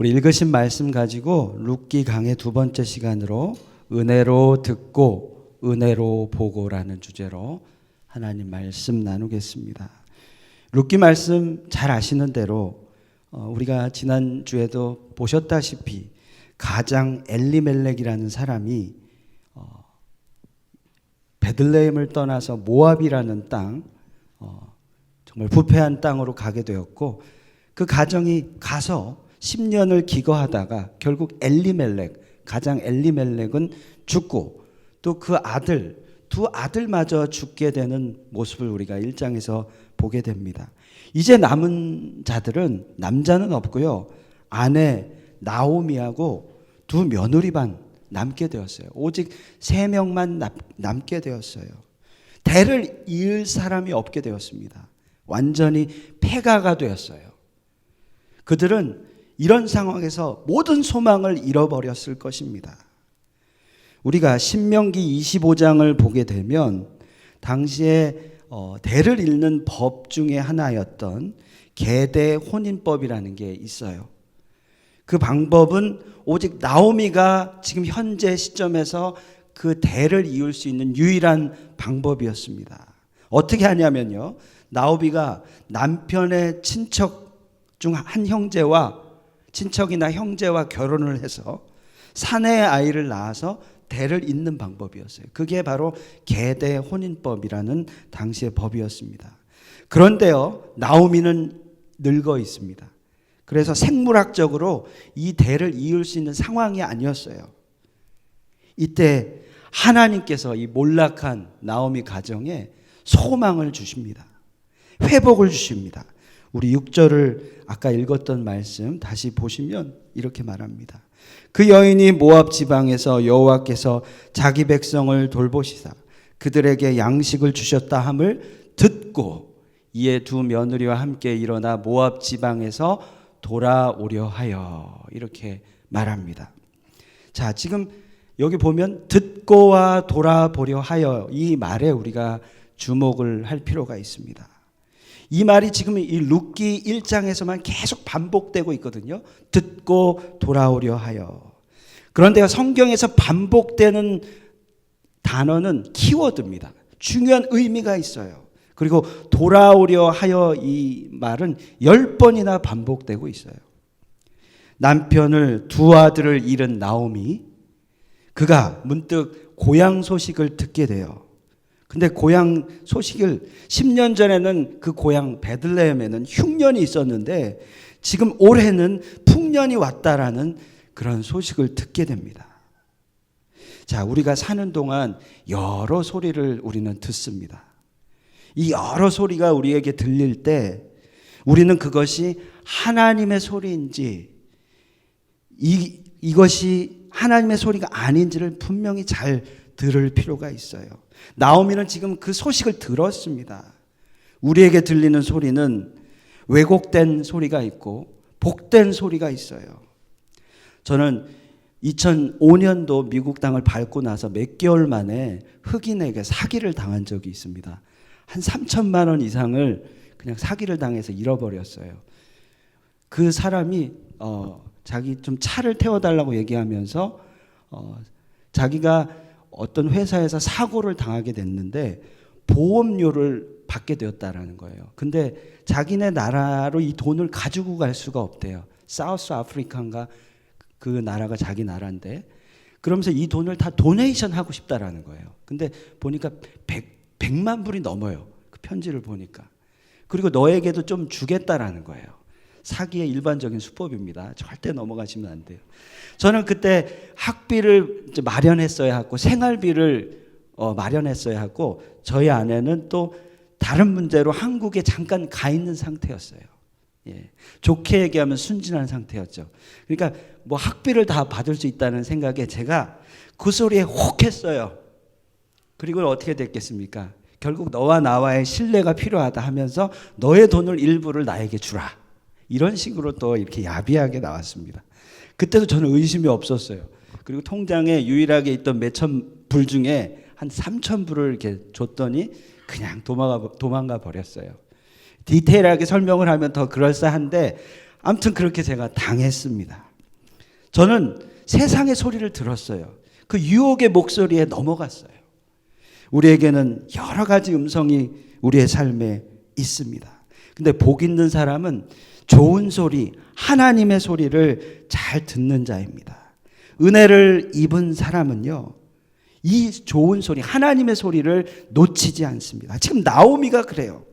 우리 읽으신 말씀 가지고 룻기 강의 두 번째 시간으로 은혜로 듣고 은혜로 보고라는 주제로 하나님 말씀 나누겠습니다. 룻기 말씀 잘 아시는 대로 우리가 지난주에도 보셨다시피 가장 엘리멜렉이라는 사람이 베들레헴을 떠나서 모압이라는 땅, 정말 부패한 땅으로 가게 되었고, 그 가정이 가서 10년을 기거하다가 결국 엘리멜렉, 가장 엘리멜렉은 죽고 또 그 아들, 두 아들마저 죽게 되는 모습을 우리가 1장에서 보게 됩니다. 이제 남은 자들은 남자는 없고요, 아내 나오미하고 두 며느리만 남게 되었어요. 오직 3명만 남게 되었어요. 대를 이을 사람이 없게 되었습니다. 완전히 폐가가 되었어요. 그들은 이런 상황에서 모든 소망을 잃어버렸을 것입니다. 우리가 신명기 25장을 보게 되면 당시에 대를 잇는 법 중에 하나였던 계대 혼인법이라는 게 있어요. 그 방법은 오직 나오미가 지금 현재 시점에서 그 대를 이을 수 있는 유일한 방법이었습니다. 어떻게 하냐면요, 나오미가 남편의 친척 중 한 형제와 친척이나 형제와 결혼을 해서 사내의 아이를 낳아서 대를 잇는 방법이었어요. 그게 바로 계대 혼인법이라는 당시의 법이었습니다. 그런데요, 나오미는 늙어 있습니다. 그래서 생물학적으로 이 대를 이을 수 있는 상황이 아니었어요. 이때 하나님께서 이 몰락한 나오미 가정에 소망을 주십니다. 회복을 주십니다. 우리 6절을 아까 읽었던 말씀 다시 보시면 이렇게 말합니다. 그 여인이 모압 지방에서 여호와께서 자기 백성을 돌보시사 그들에게 양식을 주셨다 함을 듣고 이에 두 며느리와 함께 일어나 모압 지방에서 돌아오려 하여, 이렇게 말합니다. 자, 지금 여기 보면 듣고와 돌아보려 하여, 이 말에 우리가 주목을 할 필요가 있습니다. 이 말이 지금 이 룻기 1장에서만 계속 반복되고 있거든요. 듣고 돌아오려 하여. 그런데 성경에서 반복되는 단어는 키워드입니다. 중요한 의미가 있어요. 그리고 돌아오려 하여, 이 말은 10번이나 반복되고 있어요. 남편을 두 아들을 잃은 나오미, 그가 문득 고향 소식을 듣게 돼요. 근데 고향 소식을 10년 전에는 그 고향 베들레헴에는 흉년이 있었는데 지금 올해는 풍년이 왔다라는 그런 소식을 듣게 됩니다. 자, 우리가 사는 동안 여러 소리를 우리는 듣습니다. 이 여러 소리가 우리에게 들릴 때 우리는 그것이 하나님의 소리인지 이것이 하나님의 소리가 아닌지를 분명히 잘 들을 필요가 있어요. 나오미는 지금 그 소식을 들었습니다. 우리에게 들리는 소리는 왜곡된 소리가 있고 복된 소리가 있어요. 저는 2005년도 미국 땅을 밟고 나서 몇 개월 만에 흑인에게 사기를 당한 적이 있습니다. 한 3천만 원 이상을 그냥 사기를 당해서 잃어버렸어요. 그 사람이 자기 좀 차를 태워달라고 얘기하면서 자기가 어떤 회사에서 사고를 당하게 됐는데 보험료를 받게 되었다라는 거예요. 근데 자기네 나라로 이 돈을 가지고 갈 수가 없대요. 사우스 아프리카인가 그 나라가 자기 나라인데, 그러면서 이 돈을 다 도네이션 하고 싶다라는 거예요. 근데 보니까 100만 불이 넘어요. 그 편지를 보니까. 그리고 너에게도 좀 주겠다라는 거예요. 사기의 일반적인 수법입니다. 절대 넘어가시면 안 돼요. 저는 그때 학비를 마련했어야 하고 생활비를 마련했어야 하고, 저희 아내는 또 다른 문제로 한국에 잠깐 가 있는 상태였어요. 예. 좋게 얘기하면 순진한 상태였죠. 그러니까 뭐 학비를 다 받을 수 있다는 생각에 제가 그 소리에 혹했어요. 그리고 어떻게 됐겠습니까? 결국 너와 나와의 신뢰가 필요하다 하면서 너의 돈을 일부를 나에게 주라, 이런 식으로 또 이렇게 야비하게 나왔습니다. 그때도 저는 의심이 없었어요. 그리고 통장에 유일하게 있던 몇천 불 중에 한 3천 불을 이렇게 줬더니 그냥 도망가 버렸어요. 디테일하게 설명을 하면 더 그럴싸한데 아무튼 그렇게 제가 당했습니다. 저는 세상의 소리를 들었어요. 그 유혹의 목소리에 넘어갔어요. 우리에게는 여러 가지 음성이 우리의 삶에 있습니다. 근데 복 있는 사람은 좋은 소리, 하나님의 소리를 잘 듣는 자입니다. 은혜를 입은 사람은요, 이 좋은 소리, 하나님의 소리를 놓치지 않습니다. 지금 나오미가 그래요.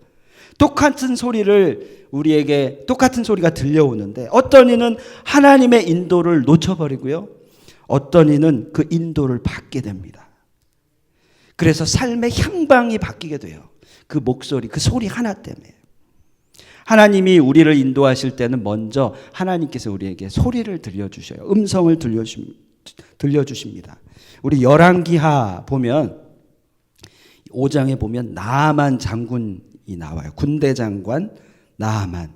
똑같은 소리를 우리에게 똑같은 소리가 들려오는데 어떤 이는 하나님의 인도를 놓쳐버리고요, 어떤 이는 그 인도를 받게 됩니다. 그래서 삶의 향방이 바뀌게 돼요. 그 목소리, 그 소리 하나 때문에. 하나님이 우리를 인도하실 때는 먼저 하나님께서 우리에게 소리를 들려주셔요. 음성을 들려주십니다. 우리 열왕기하 보면 5장에 보면 나아만 장군이 나와요. 군대 장관 나아만.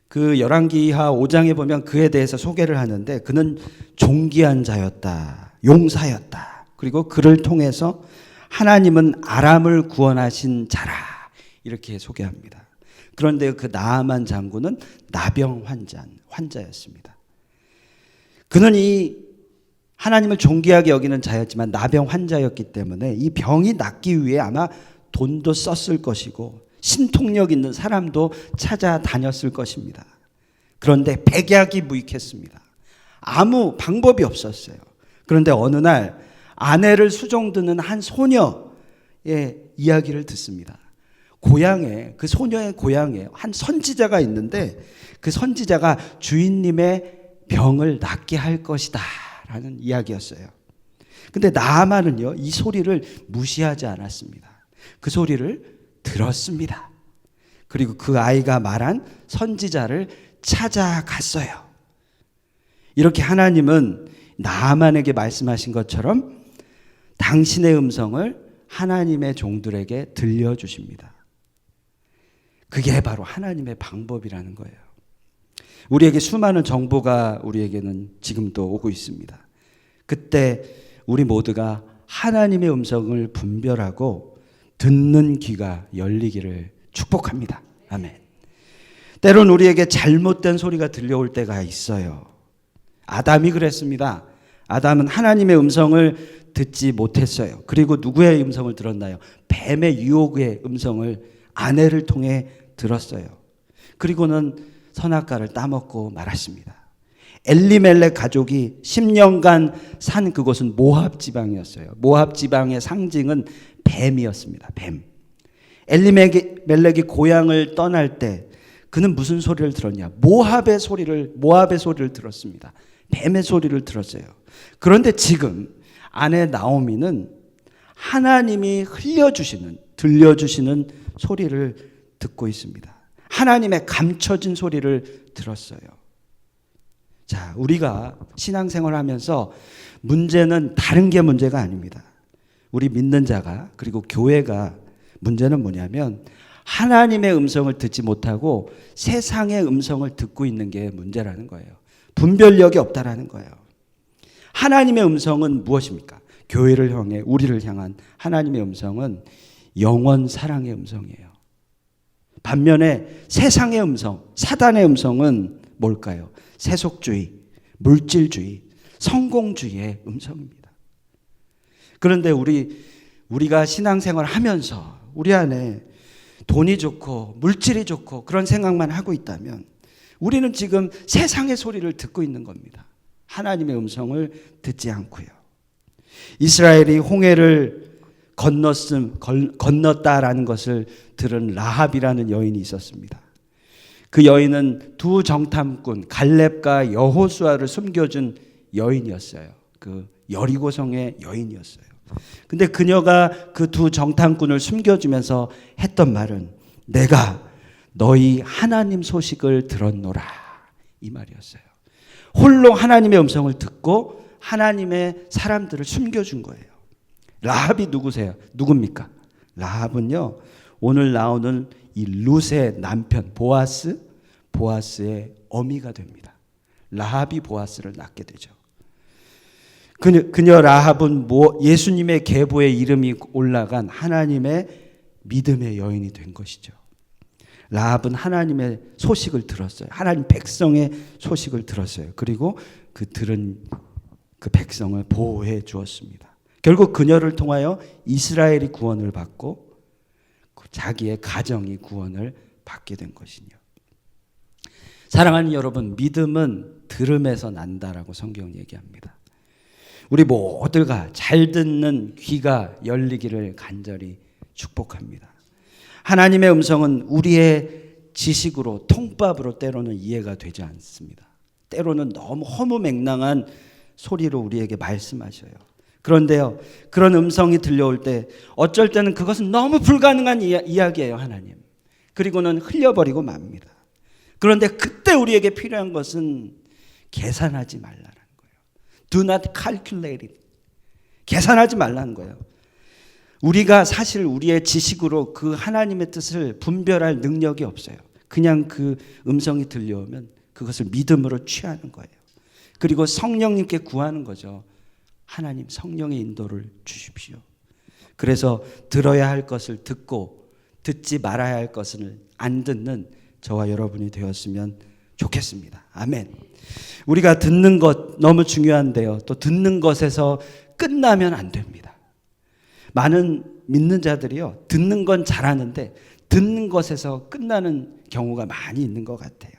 그 열왕기하 5장에 보면 그에 대해서 소개를 하는데 그는 존귀한 자였다. 용사였다. 그리고 그를 통해서 하나님은 아람을 구원하신 자라. 이렇게 소개합니다. 그런데 그 나아만 장군은 나병 환자였습니다. 그는 이 하나님을 존귀하게 여기는 자였지만 나병 환자였기 때문에 이 병이 낫기 위해 아마 돈도 썼을 것이고 신통력 있는 사람도 찾아다녔을 것입니다. 그런데 백약이 무익했습니다. 아무 방법이 없었어요. 그런데 어느 날 아내를 수종드는 한 소녀의 이야기를 듣습니다. 고향에, 그 소녀의 고향에 한 선지자가 있는데 그 선지자가 주인님의 병을 낫게 할 것이다 라는 이야기였어요. 근데 나아만은요, 이 소리를 무시하지 않았습니다. 그 소리를 들었습니다. 그리고 그 아이가 말한 선지자를 찾아갔어요. 이렇게 하나님은 나아만에게 말씀하신 것처럼 당신의 음성을 하나님의 종들에게 들려주십니다. 그게 바로 하나님의 방법이라는 거예요. 우리에게 수많은 정보가 우리에게는 지금도 오고 있습니다. 그때 우리 모두가 하나님의 음성을 분별하고 듣는 귀가 열리기를 축복합니다. 아멘. 때론 우리에게 잘못된 소리가 들려올 때가 있어요. 아담이 그랬습니다. 아담은 하나님의 음성을 듣지 못했어요. 그리고 누구의 음성을 들었나요? 뱀의 유혹의 음성을 아내를 통해 들었어요. 그리고는 선악과를 따먹고 말았습니다. 엘리멜렉 가족이 10년간 산 그곳은 모압 지방이었어요. 모압 지방의 상징은 뱀이었습니다. 뱀. 엘리멜렉이 고향을 떠날 때 그는 무슨 소리를 들었냐? 모압의 소리를 들었습니다. 뱀의 소리를 들었어요. 그런데 지금 아내 나오미는 하나님이 들려주시는 소리를 듣고 있습니다. 하나님의 감춰진 소리를 들었어요. 자, 우리가 신앙생활 하면서 문제는 다른 게 문제가 아닙니다. 우리 믿는 자가, 그리고 교회가 문제는 뭐냐면 하나님의 음성을 듣지 못하고 세상의 음성을 듣고 있는 게 문제라는 거예요. 분별력이 없다라는 거예요. 하나님의 음성은 무엇입니까? 교회를 향해, 우리를 향한 하나님의 음성은 영원 사랑의 음성이에요. 반면에 세상의 음성, 사단의 음성은 뭘까요? 세속주의, 물질주의, 성공주의의 음성입니다. 그런데 우리가 신앙생활 하면서 우리 안에 돈이 좋고 물질이 좋고 그런 생각만 하고 있다면 우리는 지금 세상의 소리를 듣고 있는 겁니다. 하나님의 음성을 듣지 않고요. 이스라엘이 홍해를 건넜다라는 것을 들은 라합이라는 여인이 있었습니다. 그 여인은 두 정탐꾼 갈렙과 여호수아를 숨겨준 여인이었어요. 그 여리고성의 여인이었어요. 근데 그녀가 그 두 정탐꾼을 숨겨주면서 했던 말은 내가 너희 하나님 소식을 들었노라, 이 말이었어요. 홀로 하나님의 음성을 듣고 하나님의 사람들을 숨겨준 거예요. 라합이 누굽니까? 라합은요, 오늘 나오는 이 룻의 남편 보아스의 어미가 됩니다. 라합이 보아스를 낳게 되죠. 그녀 라합은 예수님의 계보에 이름이 올라간 하나님의 믿음의 여인이 된 것이죠. 라합은 하나님의 소식을 들었어요. 하나님 백성의 소식을 들었어요. 그리고 그 들은 그 백성을 보호해 주었습니다. 결국 그녀를 통하여 이스라엘이 구원을 받고 자기의 가정이 구원을 받게 된 것이요. 사랑하는 여러분, 믿음은 들음에서 난다라고 성경은 얘기합니다. 우리 모두가 잘 듣는 귀가 열리기를 간절히 축복합니다. 하나님의 음성은 우리의 지식으로 통밥으로 때로는 이해가 되지 않습니다. 때로는 너무 허무맹랑한 소리로 우리에게 말씀하셔요. 그런데요, 그런 음성이 들려올 때 어쩔 때는 그것은 너무 불가능한 이야기예요, 하나님. 그리고는 흘려버리고 맙니다. 그런데 그때 우리에게 필요한 것은 계산하지 말라는 거예요. Do not calculate it. 계산하지 말라는 거예요. 우리가 사실 우리의 지식으로 그 하나님의 뜻을 분별할 능력이 없어요. 그냥 그 음성이 들려오면 그것을 믿음으로 취하는 거예요. 그리고 성령님께 구하는 거죠. 하나님, 성령의 인도를 주십시오. 그래서 들어야 할 것을 듣고 듣지 말아야 할 것을 안 듣는 저와 여러분이 되었으면 좋겠습니다. 아멘. 우리가 듣는 것 너무 중요한데요. 또 듣는 것에서 끝나면 안 됩니다. 많은 믿는 자들이요, 듣는 건 잘하는데 듣는 것에서 끝나는 경우가 많이 있는 것 같아요.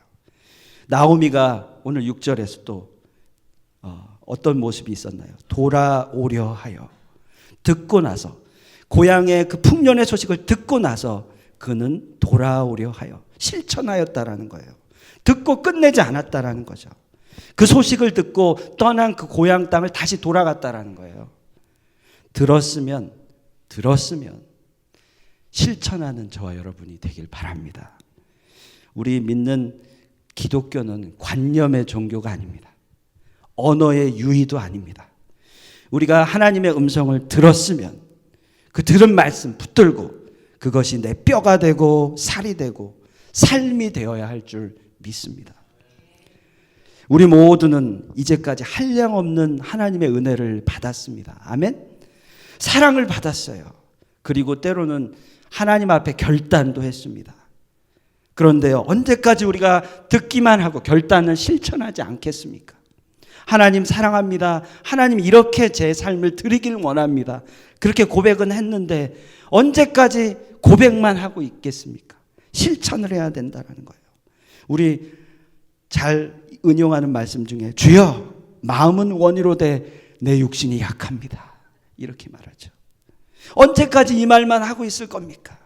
나오미가 오늘 6절에서 또 어떤 모습이 있었나요? 돌아오려 하여. 듣고 나서, 고향의 그 풍년의 소식을 듣고 나서 그는 돌아오려 하여 실천하였다라는 거예요. 듣고 끝내지 않았다라는 거죠. 그 소식을 듣고 떠난 그 고향 땅을 다시 돌아갔다라는 거예요. 들었으면 실천하는 저와 여러분이 되길 바랍니다. 우리 믿는 기독교는 관념의 종교가 아닙니다. 언어의 유의도 아닙니다. 우리가 하나님의 음성을 들었으면 그 들은 말씀 붙들고 그것이 내 뼈가 되고 살이 되고 삶이 되어야 할 줄 믿습니다. 우리 모두는 이제까지 한량없는 하나님의 은혜를 받았습니다. 아멘. 사랑을 받았어요. 그리고 때로는 하나님 앞에 결단도 했습니다. 그런데요, 언제까지 우리가 듣기만 하고 결단을 실천하지 않겠습니까? 하나님 사랑합니다. 하나님 이렇게 제 삶을 드리길 원합니다. 그렇게 고백은 했는데 언제까지 고백만 하고 있겠습니까? 실천을 해야 된다는 거예요. 우리 잘 은용하는 말씀 중에 주여 마음은 원이로되 내 육신이 약합니다. 이렇게 말하죠. 언제까지 이 말만 하고 있을 겁니까?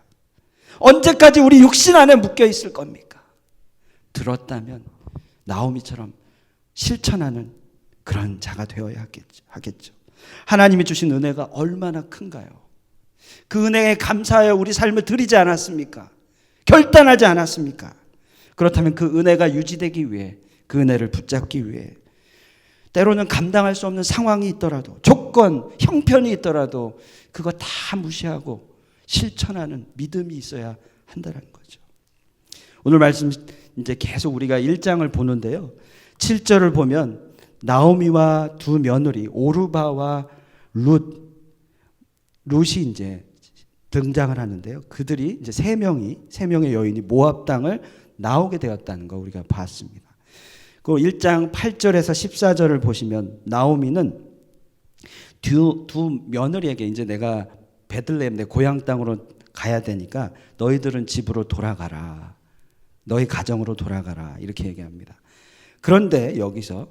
언제까지 우리 육신 안에 묶여 있을 겁니까? 들었다면 나오미처럼 실천하는 그런 자가 되어야 하겠죠. 하나님이 주신 은혜가 얼마나 큰가요? 그 은혜에 감사하여 우리 삶을 드리지 않았습니까? 결단하지 않았습니까? 그렇다면 그 은혜가 유지되기 위해, 그 은혜를 붙잡기 위해 때로는 감당할 수 없는 상황이 있더라도, 조건, 형편이 있더라도 그거 다 무시하고 실천하는 믿음이 있어야 한다는 거죠. 오늘 말씀 이제 계속 우리가 1장을 보는데요. 7절을 보면 나오미와 두 며느리 오르바와 룻이 이제 등장을 하는데요. 그들이 이제 세 명의 여인이 모압 땅을 나오게 되었다는 거 우리가 봤습니다. 그 1장 8절에서 14절을 보시면 나오미는 두 며느리에게 이제 내가 베들레헴 내 고향 땅으로 가야 되니까 너희들은 집으로 돌아가라. 너희 가정으로 돌아가라. 이렇게 얘기합니다. 그런데 여기서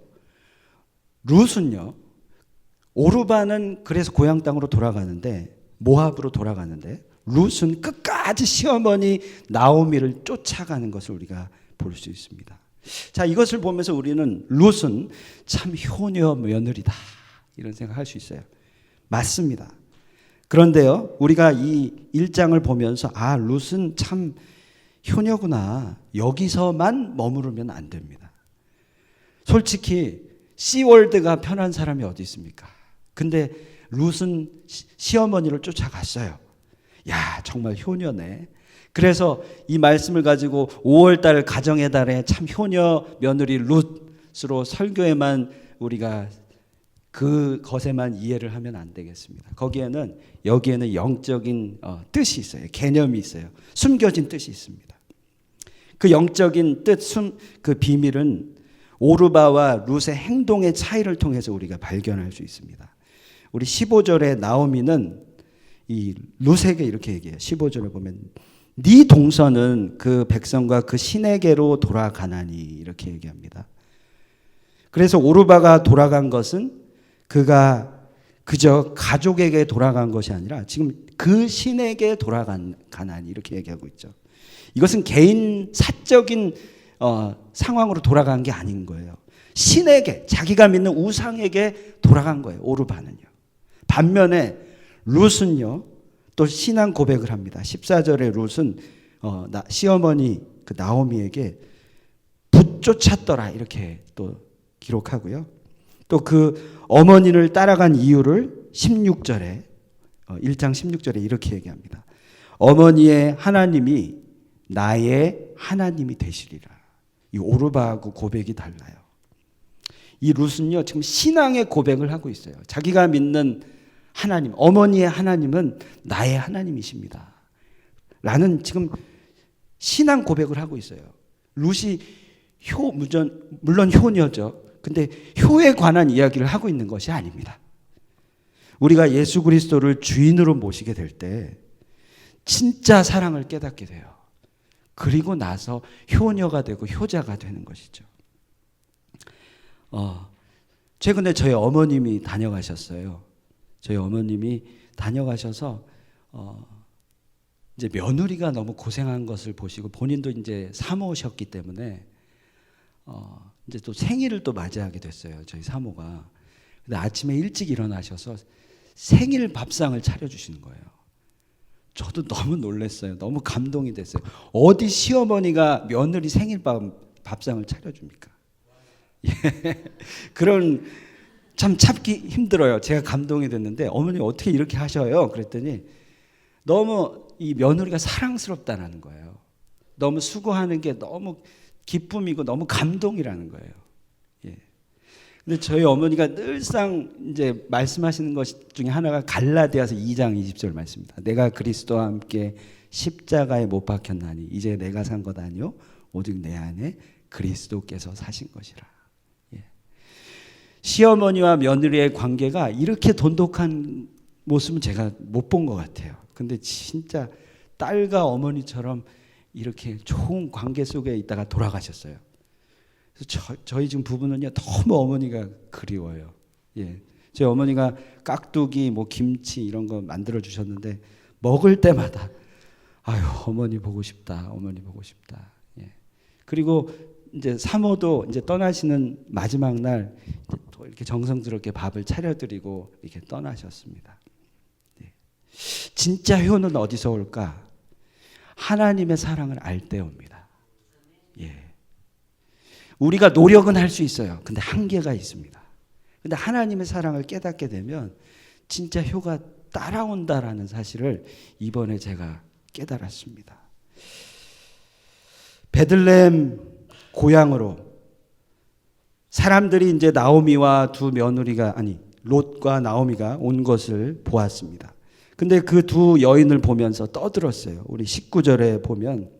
룻은요, 오르바는 그래서 고향 땅으로 돌아가는데 모압으로 돌아가는데 룻은 끝까지 시어머니 나오미를 쫓아가는 것을 우리가 볼 수 있습니다. 자, 이것을 보면서 우리는 룻은 참 효녀 며느리다 이런 생각할 수 있어요. 맞습니다. 그런데요, 우리가 이 1장을 보면서 룻은 참 효녀구나, 여기서만 머무르면 안 됩니다. 솔직히 시월드가 편한 사람이 어디 있습니까? 근데 룻은 시어머니를 쫓아갔어요. 야, 정말 효녀네. 그래서 이 말씀을 가지고 5월달 가정의 달에 참 효녀 며느리 룻으로 설교에만 우리가 그 것에만 이해를 하면 안 되겠습니다. 여기에는 영적인 뜻이 있어요. 개념이 있어요. 숨겨진 뜻이 있습니다. 그 영적인 뜻, 그 비밀은 오르바와 룻의 행동의 차이를 통해서 우리가 발견할 수 있습니다. 우리 15절에 나오미는 이 룻에게 이렇게 얘기해요. 15절에 보면 네 동서는 그 백성과 그 신에게로 돌아가나니 이렇게 얘기합니다. 그래서 오르바가 돌아간 것은 그가 그저 가족에게 돌아간 것이 아니라 지금 그 신에게 돌아가나니 이렇게 얘기하고 있죠. 이것은 개인 사적인 상황으로 돌아간 게 아닌 거예요. 신에게, 자기가 믿는 우상에게 돌아간 거예요. 오르바는요. 반면에 룻은요, 또 신앙 고백을 합니다. 14절에 룻은 시어머니 그 나오미에게 붙쫓았더라 이렇게 또 기록하고요. 또 그 어머니를 따라간 이유를 16절에 1장 16절에 이렇게 얘기합니다. 어머니의 하나님이 나의 하나님이 되시리라. 이 오르바하고 고백이 달라요. 이 룻은요 지금 신앙의 고백을 하고 있어요. 자기가 믿는 하나님, 어머니의 하나님은 나의 하나님이십니다. 라는 지금 신앙 고백을 하고 있어요. 룻이 물론 효녀죠. 근데 효에 관한 이야기를 하고 있는 것이 아닙니다. 우리가 예수 그리스도를 주인으로 모시게 될 때 진짜 사랑을 깨닫게 돼요. 그리고 나서 효녀가 되고 효자가 되는 것이죠. 최근에 저희 어머님이 다녀가셨어요. 저희 어머님이 다녀가셔서 이제 며느리가 너무 고생한 것을 보시고 본인도 이제 사모셨기 때문에 이제 또 생일을 또 맞이하게 됐어요. 저희 사모가. 근데 아침에 일찍 일어나셔서 생일 밥상을 차려주시는 거예요. 저도 너무 놀랐어요. 너무 감동이 됐어요. 어디 시어머니가 며느리 생일 밥상을 차려줍니까? 예. 그런 참 찾기 힘들어요. 제가 감동이 됐는데 어머니 어떻게 이렇게 하셔요? 그랬더니 너무 이 며느리가 사랑스럽다는 거예요. 너무 수고하는 게 너무 기쁨이고 너무 감동이라는 거예요. 예. 근데 저희 어머니가 늘상 이제 말씀하시는 것 중에 하나가 갈라디아서 2장 20절 말씀입니다. 내가 그리스도와 함께 십자가에 못 박혔나니 이제 내가 산 것 아니요 오직 내 안에 그리스도께서 사신 것이라. 예. 시어머니와 며느리의 관계가 이렇게 돈독한 모습은 제가 못 본 것 같아요. 근데 진짜 딸과 어머니처럼 이렇게 좋은 관계 속에 있다가 돌아가셨어요. 그래서 저희 지금 부부는요 너무 어머니가 그리워요. 예, 저희 어머니가 깍두기, 뭐 김치 이런 거 만들어 주셨는데 먹을 때마다 아유 어머니 보고 싶다, 어머니 보고 싶다. 예. 그리고 이제 사모도 이제 떠나시는 마지막 날 또 이렇게 정성스럽게 밥을 차려드리고 이렇게 떠나셨습니다. 예. 진짜 효는 어디서 올까? 하나님의 사랑을 알 때 옵니다. 예. 우리가 노력은 할 수 있어요. 근데 한계가 있습니다. 근데 하나님의 사랑을 깨닫게 되면 진짜 효가 따라온다라는 사실을 이번에 제가 깨달았습니다. 베들레헴 고향으로 사람들이 이제 나오미와 두 며느리가 롯과 나오미가 온 것을 보았습니다. 근데 그 두 여인을 보면서 떠들었어요. 우리 19절에 보면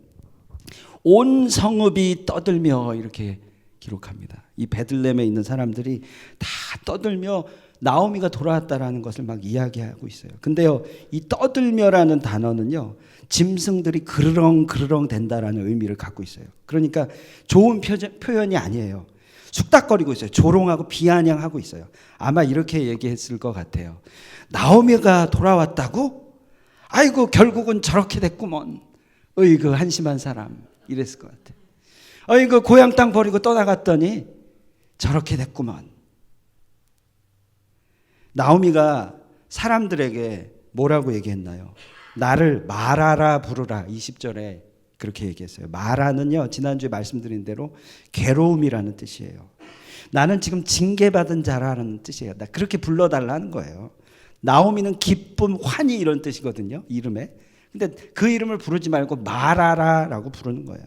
온 성읍이 떠들며 이렇게 기록합니다. 이 베들레헴에 있는 사람들이 다 떠들며 나오미가 돌아왔다라는 것을 막 이야기하고 있어요. 근데요, 이 떠들며라는 단어는요, 짐승들이 그르렁 된다라는 의미를 갖고 있어요. 그러니까 좋은 표현이 아니에요. 숙닥거리고 있어요. 조롱하고 비아냥하고 있어요. 아마 이렇게 얘기했을 것 같아요. 나오미가 돌아왔다고? 아이고 결국은 저렇게 됐구먼. 그 한심한 사람. 이랬을 것 같아요. 그 고향 땅 버리고 떠나갔더니 저렇게 됐구먼. 나오미가 사람들에게 뭐라고 얘기했나요? 나를 마라라 부르라. 20절에 그렇게 얘기했어요. 마라는요, 지난주에 말씀드린 대로 괴로움이라는 뜻이에요. 나는 지금 징계받은 자라는 뜻이에요. 나 그렇게 불러달라는 거예요. 나오미는 기쁨, 환희 이런 뜻이거든요. 이름에. 근데 그 이름을 부르지 말고 마라라라고 부르는 거예요.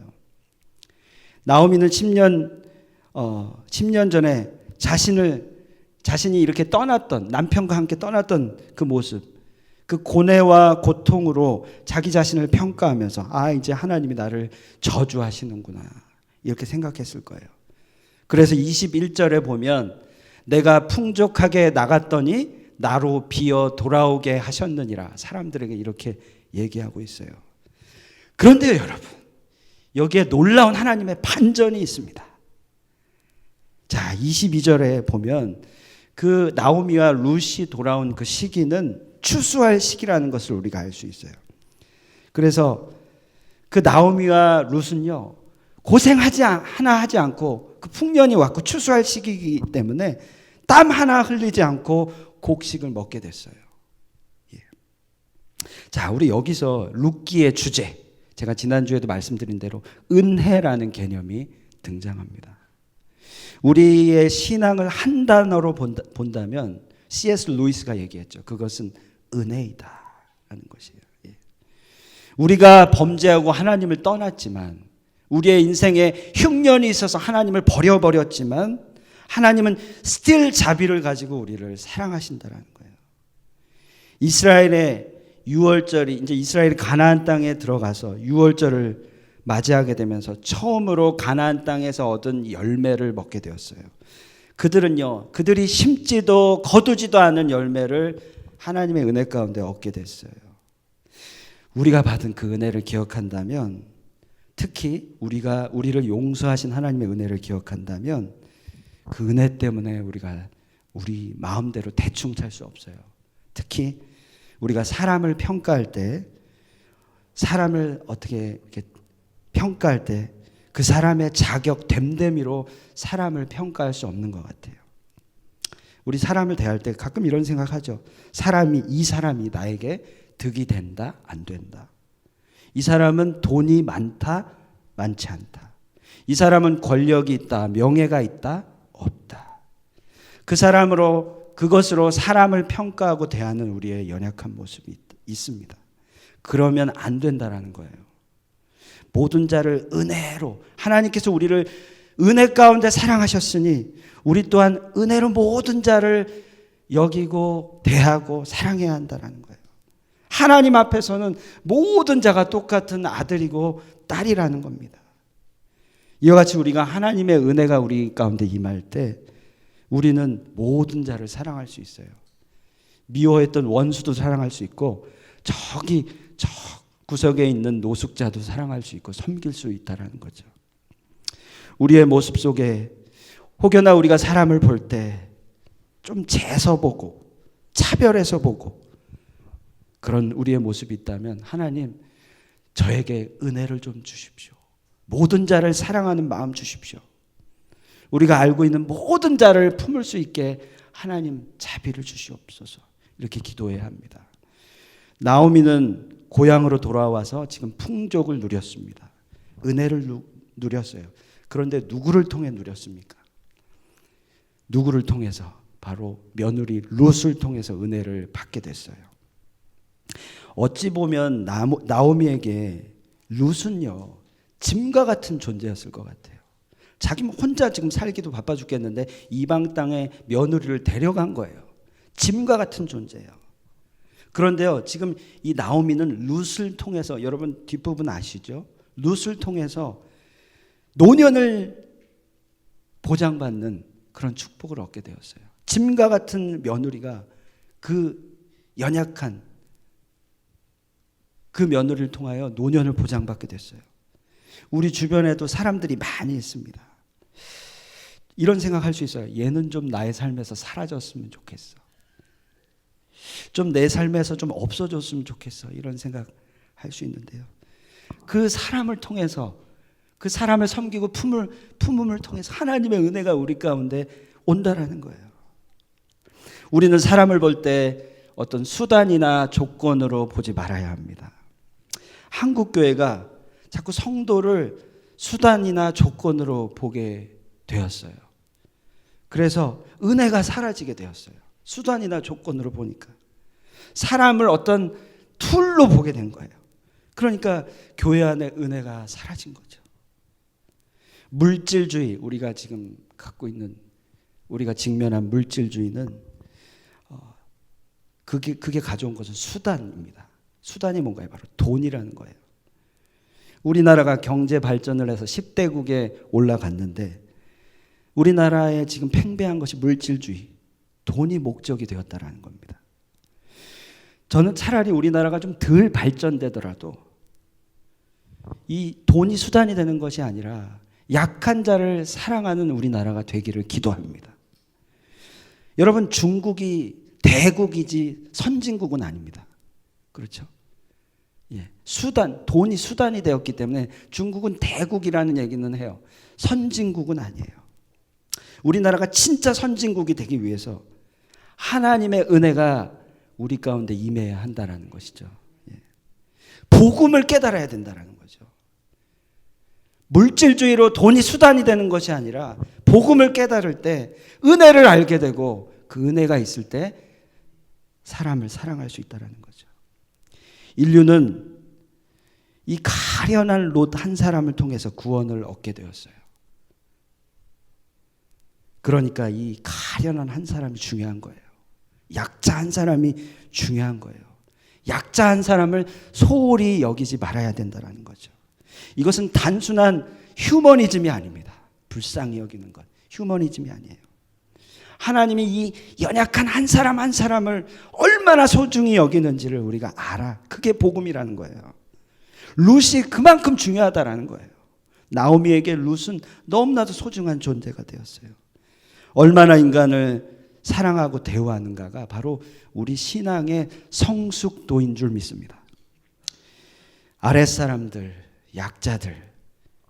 나오미는 10년 전에 자신이 이렇게 떠났던, 남편과 함께 떠났던 그 모습, 그 고뇌와 고통으로 자기 자신을 평가하면서 이제 하나님이 나를 저주하시는구나 이렇게 생각했을 거예요. 그래서 21절에 보면 내가 풍족하게 나갔더니 나로 비어 돌아오게 하셨느니라. 사람들에게 이렇게 얘기하고 있어요. 그런데요, 여러분, 여기에 놀라운 하나님의 반전이 있습니다. 자, 22절에 보면 그 나오미와 룻이 돌아온 그 시기는 추수할 시기라는 것을 우리가 알 수 있어요. 그래서 그 나오미와 룻은요, 고생하지 하나 하지 않고 그 풍년이 왔고 추수할 시기이기 때문에 땀 하나 흘리지 않고 곡식을 먹게 됐어요. 예. 자, 우리 여기서 룻기의 주제, 제가 지난주에도 말씀드린 대로 은혜라는 개념이 등장합니다. 우리의 신앙을 한 단어로 본다면 C.S. 루이스가 얘기했죠. 그것은 은혜이다 라는 것이에요. 예. 우리가 범죄하고 하나님을 떠났지만, 우리의 인생에 흉년이 있어서 하나님을 버려버렸지만 하나님은 still 자비를 가지고 우리를 사랑하신다라는 거예요. 이스라엘의 유월절이, 이제 이스라엘이 가나안 땅에 들어가서 유월절을 맞이하게 되면서 처음으로 가나안 땅에서 얻은 열매를 먹게 되었어요. 그들이 심지도 거두지도 않은 열매를 하나님의 은혜 가운데 얻게 됐어요. 우리가 받은 그 은혜를 기억한다면, 특히 우리를 용서하신 하나님의 은혜를 기억한다면 그 은혜 때문에 우리가 우리 마음대로 대충 살 수 없어요. 특히 우리가 사람을 평가할 때, 사람을 어떻게 이렇게 평가할 때 그 사람의 자격 됨됨이로 사람을 평가할 수 없는 것 같아요. 우리 사람을 대할 때 가끔 이런 생각하죠. 이 사람이 나에게 득이 된다, 안 된다. 이 사람은 돈이 많다, 많지 않다. 이 사람은 권력이 있다, 명예가 있다, 없다. 그것으로 사람을 평가하고 대하는 우리의 연약한 모습이 있습니다. 그러면 안 된다라는 거예요. 모든 자를 은혜로, 하나님께서 우리를 은혜 가운데 사랑하셨으니 우리 또한 은혜로 모든 자를 여기고 대하고 사랑해야 한다라는 거예요. 하나님 앞에서는 모든 자가 똑같은 아들이고 딸이라는 겁니다. 이와 같이 우리가 하나님의 은혜가 우리 가운데 임할 때 우리는 모든 자를 사랑할 수 있어요. 미워했던 원수도 사랑할 수 있고, 저 구석에 있는 노숙자도 사랑할 수 있고 섬길 수 있다는 거죠. 우리의 모습 속에 혹여나 우리가 사람을 볼 때 좀 재서 보고 차별해서 보고 그런 우리의 모습이 있다면, 하나님 저에게 은혜를 좀 주십시오. 모든 자를 사랑하는 마음 주십시오. 우리가 알고 있는 모든 자를 품을 수 있게 하나님 자비를 주시옵소서. 이렇게 기도해야 합니다. 나오미는 고향으로 돌아와서 지금 풍족을 누렸습니다. 은혜를 누렸어요. 그런데 누구를 통해 누렸습니까? 누구를 통해서? 바로 며느리 룻을 통해서 은혜를 받게 됐어요. 어찌 보면 나오미에게 룻은요, 짐과 같은 존재였을 것 같아요. 자기 혼자 지금 살기도 바빠 죽겠는데 이방 땅에 며느리를 데려간 거예요. 짐과 같은 존재예요. 그런데요, 지금 이 나오미는 룻을 통해서, 여러분 뒷부분 아시죠? 룻을 통해서 노년을 보장받는 그런 축복을 얻게 되었어요. 짐과 같은 며느리가 그 연약한 그 며느리를 통하여 노년을 보장받게 됐어요. 우리 주변에도 사람들이 많이 있습니다. 이런 생각할 수 있어요. 얘는 좀 나의 삶에서 사라졌으면 좋겠어. 좀 내 삶에서 좀 없어졌으면 좋겠어. 이런 생각 할 수 있는데요. 그 사람을 통해서, 그 사람을 섬기고 품음을 통해서 하나님의 은혜가 우리 가운데 온다라는 거예요. 우리는 사람을 볼 때 어떤 수단이나 조건으로 보지 말아야 합니다. 한국 교회가 자꾸 성도를 수단이나 조건으로 보게 되었어요. 그래서 은혜가 사라지게 되었어요. 수단이나 조건으로 보니까 사람을 어떤 툴로 보게 된 거예요. 그러니까 교회 안에 은혜가 사라진 거죠. 물질주의, 우리가 지금 갖고 있는, 우리가 직면한 물질주의는 그게 가져온 것은 수단입니다. 수단이 뭔가요? 바로 돈이라는 거예요. 우리나라가 경제 발전을 해서 10대국에 올라갔는데 우리나라에 지금 팽배한 것이 물질주의, 돈이 목적이 되었다라는 겁니다. 저는 차라리 우리나라가 좀 덜 발전되더라도 이 돈이 수단이 되는 것이 아니라 약한 자를 사랑하는 우리나라가 되기를 기도합니다. 여러분, 중국이 대국이지 선진국은 아닙니다. 그렇죠? 예, 돈이 수단이 되었기 때문에 중국은 대국이라는 얘기는 해요. 선진국은 아니에요. 우리나라가 진짜 선진국이 되기 위해서 하나님의 은혜가 우리 가운데 임해야 한다라는 것이죠. 예. 복음을 깨달아야 된다는 거죠. 물질주의로 돈이 수단이 되는 것이 아니라 복음을 깨달을 때 은혜를 알게 되고 그 은혜가 있을 때 사람을 사랑할 수 있다는 거죠. 인류는 이 가련한 롯 한 사람을 통해서 구원을 얻게 되었어요. 그러니까 이 가련한 한 사람이 중요한 거예요. 약자 한 사람이 중요한 거예요. 약자 한 사람을 소홀히 여기지 말아야 된다는 거죠. 이것은 단순한 휴머니즘이 아닙니다. 불쌍히 여기는 것. 휴머니즘이 아니에요. 하나님이 이 연약한 한 사람 한 사람을 얼마나 소중히 여기는지를 우리가 알아. 그게 복음이라는 거예요. 룻이 그만큼 중요하다라는 거예요. 나오미에게 룻은 너무나도 소중한 존재가 되었어요. 얼마나 인간을 사랑하고 대우하는가가 바로 우리 신앙의 성숙도인 줄 믿습니다. 아랫사람들, 약자들,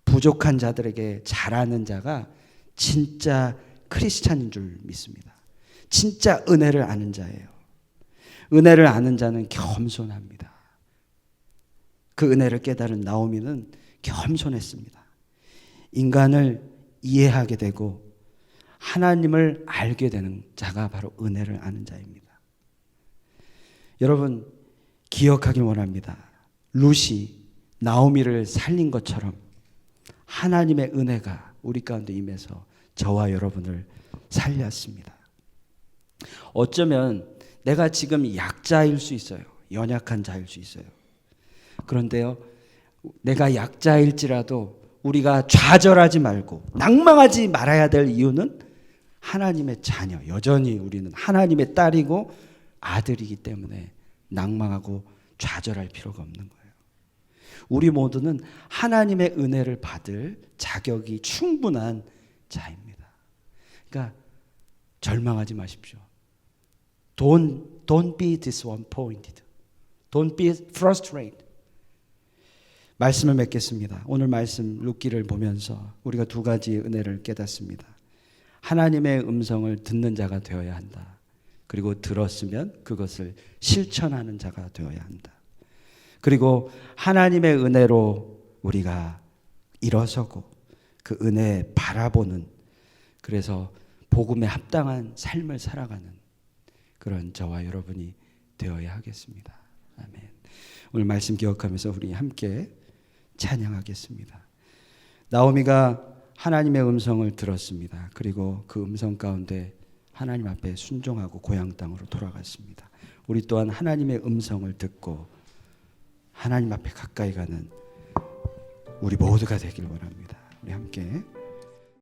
부족한 자들에게 잘하는 자가 진짜 크리스찬인 줄 믿습니다. 진짜 은혜를 아는 자예요. 은혜를 아는 자는 겸손합니다. 그 은혜를 깨달은 나오미는 겸손했습니다. 인간을 이해하게 되고 하나님을 알게 되는 자가 바로 은혜를 아는 자입니다. 여러분, 기억하길 원합니다. 룻이 나오미를 살린 것처럼 하나님의 은혜가 우리 가운데 임해서 저와 여러분을 살렸습니다. 어쩌면 내가 지금 약자일 수 있어요. 연약한 자일 수 있어요. 그런데요, 내가 약자일지라도 우리가 좌절하지 말고 낭망하지 말아야 될 이유는 하나님의 자녀, 여전히 우리는 하나님의 딸이고 아들이기 때문에 낭망하고 좌절할 필요가 없는 거예요. 우리 모두는 하나님의 은혜를 받을 자격이 충분한 자입니다. 그러니까 절망하지 마십시오. Don't be disappointed. Don't be frustrated. 말씀을 맺겠습니다. 오늘 말씀 룻기를 보면서 우리가 두 가지 은혜를 깨닫습니다. 하나님의 음성을 듣는 자가 되어야 한다. 그리고 들었으면 그것을 실천하는 자가 되어야 한다. 그리고 하나님의 은혜로 우리가 일어서고 그 은혜 바라보는, 그래서 복음에 합당한 삶을 살아가는 그런 저와 여러분이 되어야 하겠습니다. 아멘. 오늘 말씀 기억하면서 우리 함께 찬양하겠습니다. 나오미가 하나님의 음성을 들었습니다. 그리고 그 음성 가운데 하나님 앞에 순종하고 고향 땅으로 돌아갔습니다. 우리 또한 하나님의 음성을 듣고 하나님 앞에 가까이 가는 우리 모두가 되길 원합니다. 우리 함께